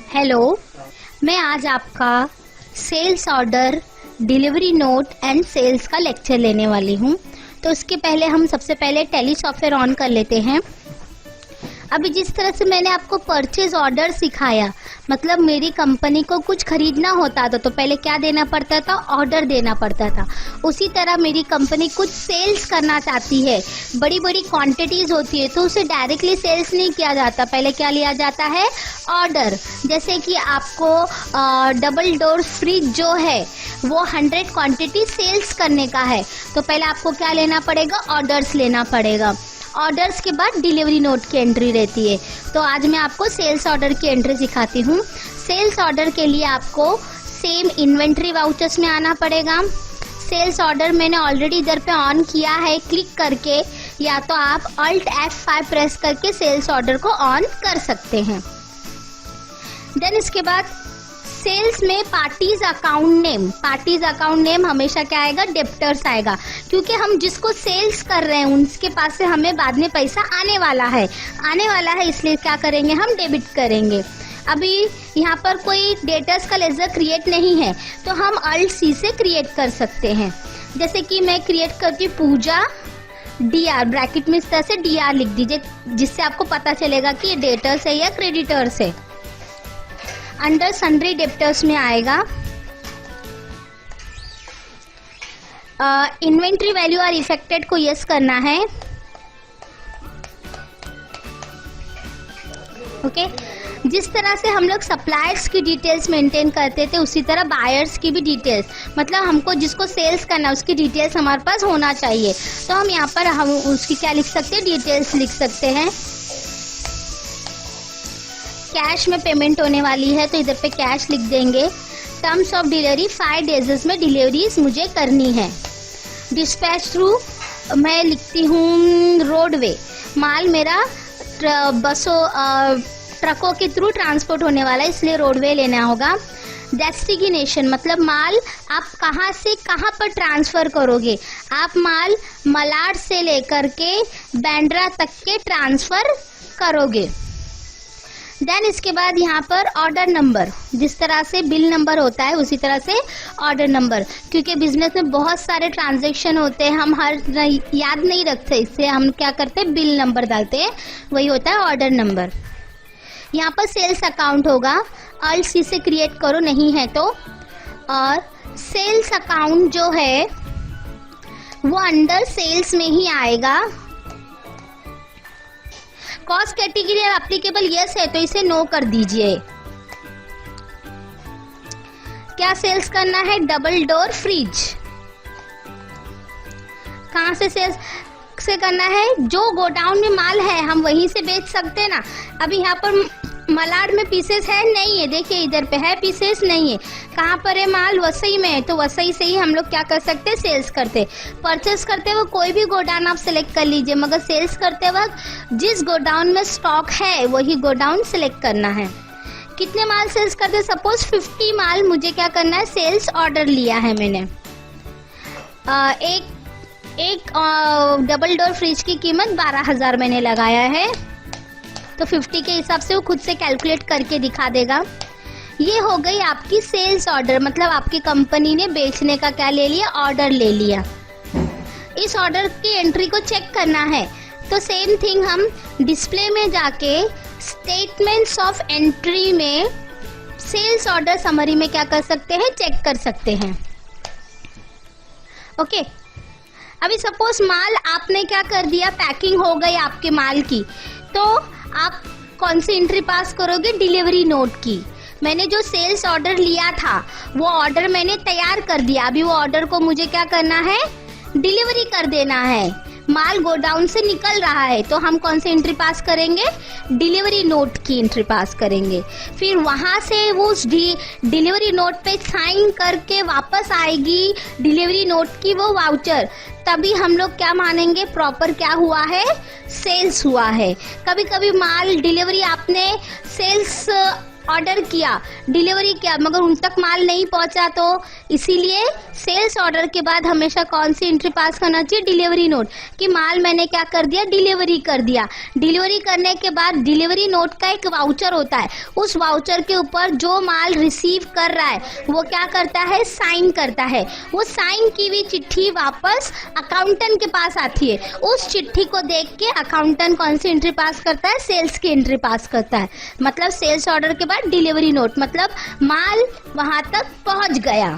Hello, मैं आज आपका sales order, delivery note and sales का लेक्चर लेने वाली हूँ। तो उसके पहले हम सबसे पहले टैली सॉफ्टवेयर ऑन कर लेते हैं। अभी जिस तरह से मैंने आपको परचेज ऑर्डर सिखाया, मतलब मेरी कंपनी को कुछ खरीदना होता था तो पहले क्या देना पड़ता था, ऑर्डर देना पड़ता था। उसी तरह मेरी कंपनी कुछ सेल्स करना चाहती है, बड़ी बड़ी क्वांटिटीज होती है, तो उसे डायरेक्टली सेल्स नहीं किया जाता, पहले क्या लिया जाता है, ऑर्डर। जैसे कि आपको डबल डोर फ्रिज जो है वो 100 क्वांटिटी सेल्स करने का है, तो पहले आपको क्या लेना पड़ेगा, ऑर्डर्स लेना पड़ेगा। ऑर्डर्स के बाद डिलीवरी नोट की एंट्री रहती है। तो आज मैं आपको सेल्स ऑर्डर की एंट्री सिखाती हूँ। सेल्स ऑर्डर के लिए आपको सेम इन्वेंट्री वाउचर्स में आना पड़ेगा। सेल्स ऑर्डर मैंने ऑलरेडी इधर पे ऑन किया है क्लिक करके, या तो आप Alt F5 प्रेस करके सेल्स ऑर्डर को ऑन कर सकते हैं। देन इसके बाद सेल्स में पार्टीज अकाउंट नेम हमेशा क्या आएगा, डेप्टर्स आएगा, क्योंकि हम जिसको सेल्स कर रहे हैं उनके पास से हमें बाद में पैसा आने वाला है, इसलिए क्या करेंगे, हम डेबिट करेंगे। अभी यहाँ पर कोई डेटर्स का लेजर क्रिएट नहीं है, तो हम Alt C से क्रिएट कर सकते हैं। जैसे कि मैं क्रिएट करती हूँ पूजा DR, ब्रैकेट में इस तरह से DR लिख दीजिए, जिससे आपको पता चलेगा कि ये डेटर्स है या क्रेडिटर्स है। अंडर सन्ड्री डेप्टर्स में आएगा इन्वेंट्री वैल्यू आर इफेक्टेड को यस करना है। ओके, जिस तरह से हम लोग सप्लायर्स की डिटेल्स मेंटेन करते थे, उसी तरह बायर्स की भी डिटेल्स, मतलब हमको जिसको सेल्स करना उसकी डिटेल्स हमारे पास होना चाहिए। तो हम यहाँ पर हम उसकी क्या लिख सकते हैं, डिटेल्स लिख सकते हैं। कैश में पेमेंट होने वाली है तो इधर पे कैश लिख देंगे। टर्म्स ऑफ डिलीवरी 5 डेज में डिलीवरीज मुझे करनी है। डिस्पैच थ्रू मैं लिखती हूँ रोडवे, माल मेरा ट्रकों के थ्रू ट्रांसपोर्ट होने वाला है, इसलिए रोडवे लेना होगा। डेस्टिनेशन मतलब माल आप कहाँ से कहाँ पर ट्रांसफर करोगे, आप माल मलाड से लेकर के बैंड्रा तक के ट्रांसफर करोगे। देन इसके बाद यहाँ पर ऑर्डर नंबर, जिस तरह से बिल नंबर होता है उसी तरह से ऑर्डर नंबर, क्योंकि बिजनेस में बहुत सारे ट्रांजैक्शन होते हैं, हम हर याद नहीं रखते, इससे हम क्या करते हैं, बिल नंबर डालते हैं, वही होता है ऑर्डर नंबर। यहाँ पर सेल्स अकाउंट होगा, Alt C से क्रिएट करो नहीं है तो। और सेल्स अकाउंट जो है वो अंडर सेल्स में ही आएगा। कॉस्ट कैटेगरी एप्लीकेबल यस है तो इसे नो कर दीजिए। क्या सेल्स करना है, डबल डोर फ्रिज। कहाँ से सेल्स से करना है, जो गोडाउन में माल है हम वहीं से बेच सकते हैं ना। अभी यहाँ पर मलाड में पीसेस है नहीं है, देखिए इधर पे है पीसेस नहीं है, कहाँ पर है माल, वसई में है, तो वसई से ही हम लोग क्या कर सकते हैं, सेल्स करते। परचेस करते वक्त कोई भी गोडाउन आप सिलेक्ट कर लीजिए, मगर सेल्स करते वक्त जिस गोडाउन में स्टॉक है वही गोडाउन सिलेक्ट करना है। कितने माल सेल्स करते, सपोज 50 माल मुझे क्या करना है, सेल्स ऑर्डर लिया है मैंने। एक डबल डोर फ्रिज की कीमत 12,000 मैंने लगाया है, तो 50 के हिसाब से वो खुद से कैलकुलेट करके दिखा देगा। ये हो गई आपकी सेल्स ऑर्डर, मतलब आपकी कंपनी ने बेचने का क्या ले लिया, ऑर्डर ले लिया। इस ऑर्डर की एंट्री को चेक करना है तो सेम थिंग हम डिस्प्ले में जाके स्टेटमेंट्स ऑफ एंट्री में सेल्स ऑर्डर समरी में क्या कर सकते हैं, चेक कर सकते हैं। ओके, अभी सपोज माल आपने क्या कर दिया, पैकिंग हो गई आपके माल की, तो आप कौन सी एंट्री पास करोगे, डिलीवरी नोट की। मैंने जो सेल्स ऑर्डर लिया था वो ऑर्डर मैंने तैयार कर दिया, अभी वो ऑर्डर को मुझे क्या करना है, डिलीवरी कर देना है। माल गोडाउन से निकल रहा है तो हम कौन सी एंट्री पास करेंगे, डिलीवरी नोट की एंट्री पास करेंगे। फिर वहां से वो उस डिलीवरी नोट पे साइन करके वापस आएगी डिलीवरी नोट की वो वाउचर, तभी हम लोग क्या मानेंगे, प्रॉपर क्या हुआ है, सेल्स हुआ है। कभी कभी माल डिलीवरी आपने सेल्स ऑर्डर किया, डिलीवरी किया, मगर उन तक माल नहीं पहुंचा, तो इसीलिए सेल्स ऑर्डर के बाद हमेशा कौन सी एंट्री पास करना चाहिए? डिलीवरी नोट, कि माल मैंने क्या कर दिया? डिलीवरी कर दिया। डिलीवरी करने के बाद डिलीवरी नोट का एक वाउचर होता है, उस वाउचर के ऊपर जो माल रिसीव कर रहा है वो क्या करता है? साइन करता है। वो साइन की हुई चिट्ठी वापस अकाउंटेंट के पास आती है। उस चिट्ठी को देख के अकाउंटेंट कौन सी एंट्री पास करता है? सेल्स की एंट्री पास करता है। मतलब सेल्स ऑर्डर के बाद डिलीवरी नोट, मतलब माल वहां तक पहुंच गया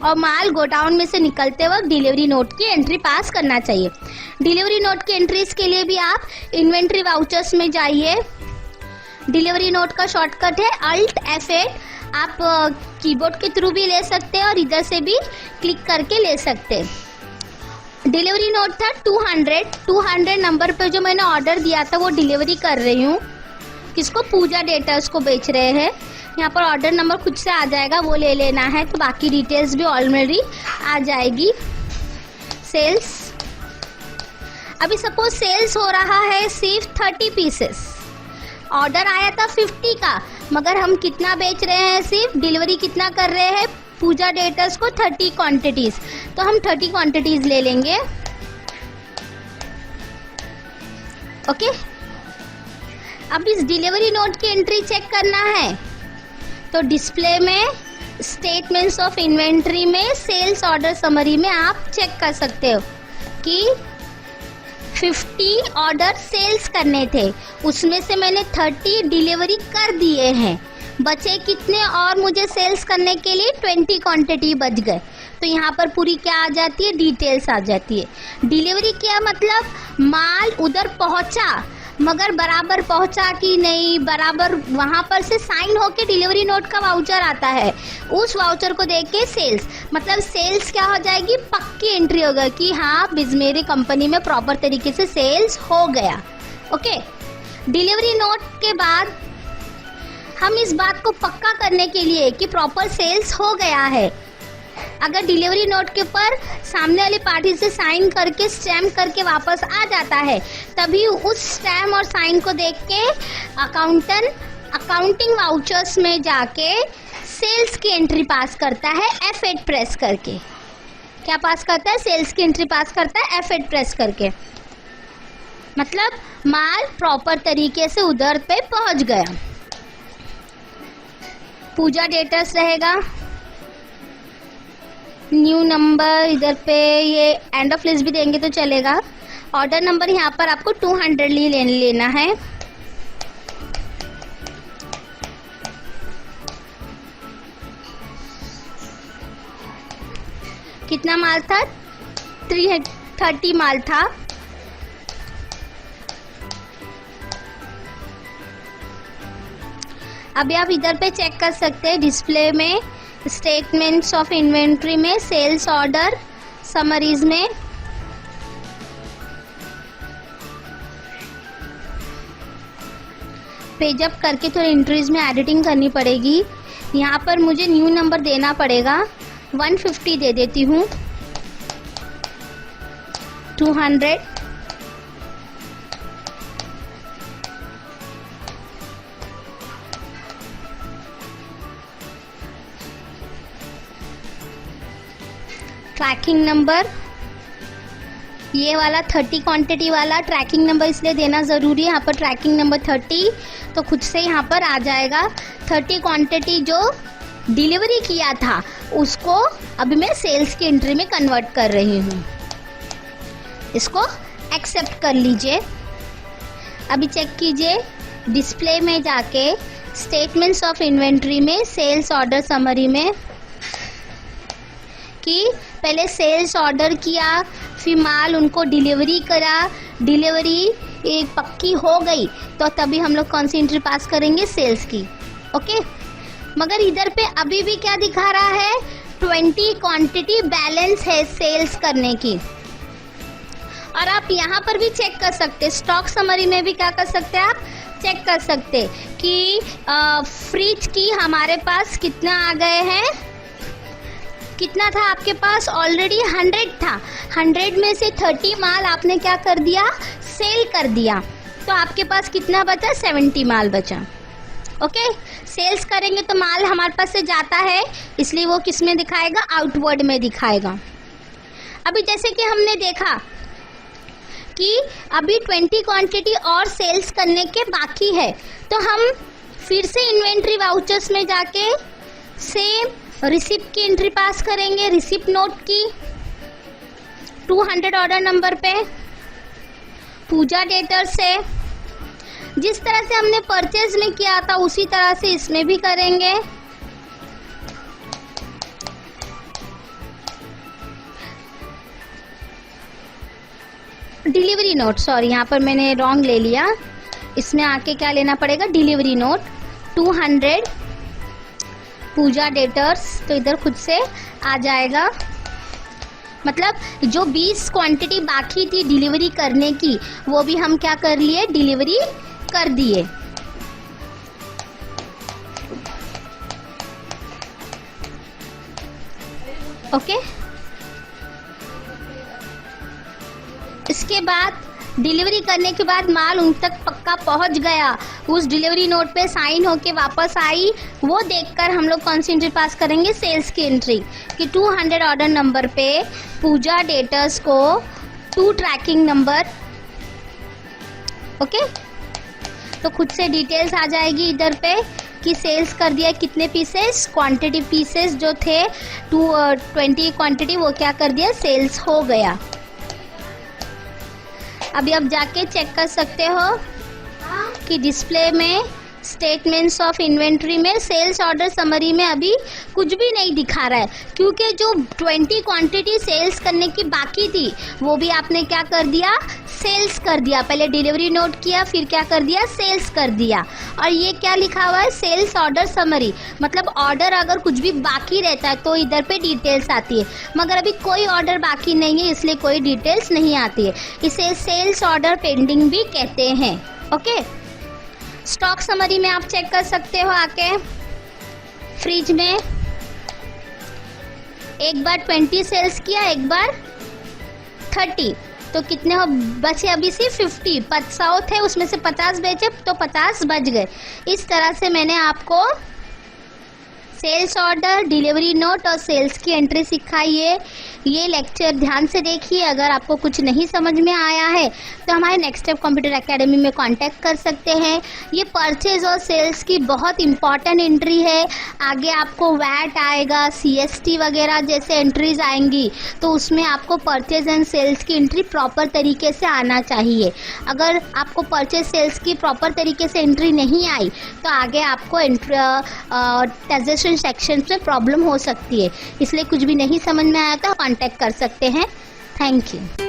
और माल गोडाउन में से निकलते वक्त डिलीवरी नोट की एंट्री पास करना चाहिए। डिलीवरी नोट की एंट्रीज के लिए भी आप इन्वेंट्री वाउचर्स में जाइए। डिलीवरी नोट का शॉर्टकट है Alt F8। आप कीबोर्ड के थ्रू भी ले सकते हैं और इधर से भी क्लिक करके ले सकते हैं। डिलीवरी नोट था 200 नंबर पे जो मैंने ऑर्डर दिया था वो डिलीवरी कर रही हूँ। किसको? पूजा डेटर्स को बेच रहे हैं। यहाँ पर ऑर्डर नंबर खुद से आ जाएगा, वो ले लेना है, तो बाकी डिटेल्स भी ऑलरेडी आ जाएगी। सेल्स, अभी सपोज सेल्स हो रहा है सिर्फ 30 पीसेस, ऑर्डर आया था 50 का, मगर हम कितना बेच रहे हैं? सिर्फ डिलीवरी कितना कर रहे हैं? पूजा डेटर्स को 30 क्वांटिटीज, तो हम 30 क्वांटिटीज ले लेंगे। ओके, अब इस डिलीवरी नोट की एंट्री चेक करना है, तो डिस्प्ले में स्टेटमेंट्स ऑफ इन्वेंट्री में सेल्स ऑर्डर समरी में आप चेक कर सकते हो कि 50 ऑर्डर सेल्स करने थे, उसमें से मैंने 30 डिलीवरी कर दिए हैं, बचे कितने और मुझे सेल्स करने के लिए? 20 क्वांटिटी बच गए। तो यहाँ पर पूरी क्या आ जाती है? डिटेल्स आ जाती है। डिलीवरी किया मतलब माल उधर पहुँचा, मगर बराबर पहुंचा कि नहीं, बराबर वहां पर से साइन होके डिलीवरी नोट का वाउचर आता है, उस वाउचर को देख के सेल्स, मतलब सेल्स क्या हो जाएगी? पक्की एंट्री होगा कि हाँ मेरी कंपनी में प्रॉपर तरीके से सेल्स हो गया। ओके, डिलीवरी नोट के बाद हम इस बात को पक्का करने के लिए कि प्रॉपर सेल्स हो गया है, अगर डिलीवरी नोट के ऊपर सामने वाली पार्टी से साइन करके स्टैम्प करके वापस आ जाता है, तभी उस स्टैम्प और साइन को देख के अकाउंटिंग वाउचर्स में जाके सेल्स की एंट्री पास करता है F8 प्रेस करके। क्या पास करता है? सेल्स की एंट्री पास करता है F8 प्रेस करके, मतलब माल प्रॉपर तरीके से उधर पे पहुंच गया। पूजा डेटर्स रहेगा, न्यू नंबर इधर पे, ये एंड ऑफ लिस्ट भी देंगे तो चलेगा। ऑर्डर नंबर यहाँ पर आपको 200 लेना है। कितना माल था? 30 माल था। अभी आप इधर पे चेक कर सकते हैं डिस्प्ले में स्टेटमेंट्स ऑफ इन्वेंट्री में सेल्स ऑर्डर समरीज में पेज अप करके थोड़ी एंट्रीज में एडिटिंग करनी पड़ेगी। यहाँ पर मुझे न्यू नंबर देना पड़ेगा, 150 दे देती हूँ, 200, ट्रैकिंग नंबर, ये वाला 30 क्वांटिटी वाला ट्रैकिंग नंबर इसलिए देना ज़रूरी है, यहाँ पर ट्रैकिंग नंबर 30, तो खुद से यहाँ पर आ जाएगा। 30 क्वांटिटी जो डिलीवरी किया था उसको अभी मैं सेल्स की एंट्री में कन्वर्ट कर रही हूँ, इसको एक्सेप्ट कर लीजिए। अभी चेक कीजिए डिस्प्ले में जाके स्टेटमेंट्स ऑफ इन्वेंट्री में सेल्स ऑर्डर समरी में कि पहले सेल्स ऑर्डर किया, फिर माल उनको डिलीवरी करा, डिलीवरी एक पक्की हो गई तो तभी हम लोग कौन सी एंट्री पास करेंगे? सेल्स की। ओके, मगर इधर पे अभी भी क्या दिखा रहा है? 20 क्वांटिटी बैलेंस है सेल्स करने की। और आप यहाँ पर भी चेक कर सकते, स्टॉक समरी में भी क्या कर सकते हैं? आप चेक कर सकते कि फ्रिज की हमारे पास कितना आ गए हैं, कितना था आपके पास? ऑलरेडी 100 था, 100 में से 30 माल आपने क्या कर दिया? सेल कर दिया, तो आपके पास कितना बचा? 70 माल बचा। ओके, सेल्स करेंगे तो माल हमारे पास से जाता है, इसलिए वो किस में दिखाएगा, आउटवर्ड में दिखाएगा। अभी जैसे कि हमने देखा कि अभी 20 क्वांटिटी और सेल्स करने के बाकी है, तो हम फिर से इन्वेंट्री वाउचर्स में जाके सेम रिसिप्ट की एंट्री पास करेंगे, रिसिप्ट नोट की 200 ऑर्डर नंबर पे पूजा डेटर से। जिस तरह से हमने परचेज में किया था उसी तरह से इसमें भी करेंगे। डिलीवरी नोट, सॉरी यहाँ पर मैंने रॉन्ग ले लिया, इसमें आके क्या लेना पड़ेगा, डिलीवरी नोट 200 पूजा डेटर्स, तो इधर खुद से आ जाएगा। मतलब जो 20 क्वांटिटी बाकी थी डिलीवरी करने की, वो भी हम क्या कर लिए, डिलीवरी कर दिए। ओके, इसके बाद डिलीवरी करने के बाद माल उन तक पक्का पहुंच गया, उस डिलीवरी नोट पे साइन होके वापस आई, वो देखकर हम लोग कौन सी एंट्री पास करेंगे, सेल्स की एंट्री, कि 200 ऑर्डर नंबर पे पूजा डेटर्स को 2 ट्रैकिंग नंबर। ओके, तो खुद से डिटेल्स आ जाएगी इधर पे कि सेल्स कर दिया कितने पीसेस, क्वांटिटी पीसेस जो थे 20 क्वांटिटी, वो क्या कर दिया, सेल्स हो गया। अभी आप जाके चेक कर सकते हो कि डिस्प्ले में स्टेटमेंट्स ऑफ इन्वेंट्री में सेल्स ऑर्डर समरी में अभी कुछ भी नहीं दिखा रहा है, क्योंकि जो 20 क्वांटिटी सेल्स करने की बाकी थी वो भी आपने क्या कर दिया, सेल्स कर दिया। पहले डिलीवरी नोट किया, फिर क्या कर दिया, सेल्स कर दिया। और ये क्या लिखा हुआ है, सेल्स ऑर्डर समरी, मतलब ऑर्डर अगर कुछ भी बाकी रहता है तो इधर पे डिटेल्स आती है, मगर अभी कोई ऑर्डर बाकी नहीं है इसलिए कोई डिटेल्स नहीं आती है। इसे सेल्स ऑर्डर पेंडिंग भी कहते हैं। ओके, स्टॉक समरी में आप चेक कर सकते हो आके, फ्रिज में एक बार 20 सेल्स किया, एक बार 30, तो कितने हो बचे, अभी से 50, 100 थे उसमें से 50 बेचे तो 50 बच गए। इस तरह से मैंने आपको सेल्स ऑर्डर, डिलीवरी नोट और सेल्स की एंट्री सिखाई है। ये लेक्चर ध्यान से देखिए। अगर आपको कुछ नहीं समझ में आया है तो हमारे नेक्स्ट स्टेप कंप्यूटर एकेडमी में कांटेक्ट कर सकते हैं। ये परचेज और सेल्स की बहुत इंपॉर्टेंट एंट्री है। आगे आपको वैट आएगा, CST वगैरह जैसे एंट्रीज आएंगी, तो उसमें आपको परचेज एंड सेल्स की एंट्री प्रॉपर तरीके से आना चाहिए। अगर आपको परचेज सेल्स की प्रॉपर तरीके से एंट्री नहीं आई तो आगे आपको टैक्सेशन सेक्शन में प्रॉब्लम हो सकती है। इसलिए कुछ भी नहीं समझ में आया तो कांटेक्ट कर सकते हैं। Thank you.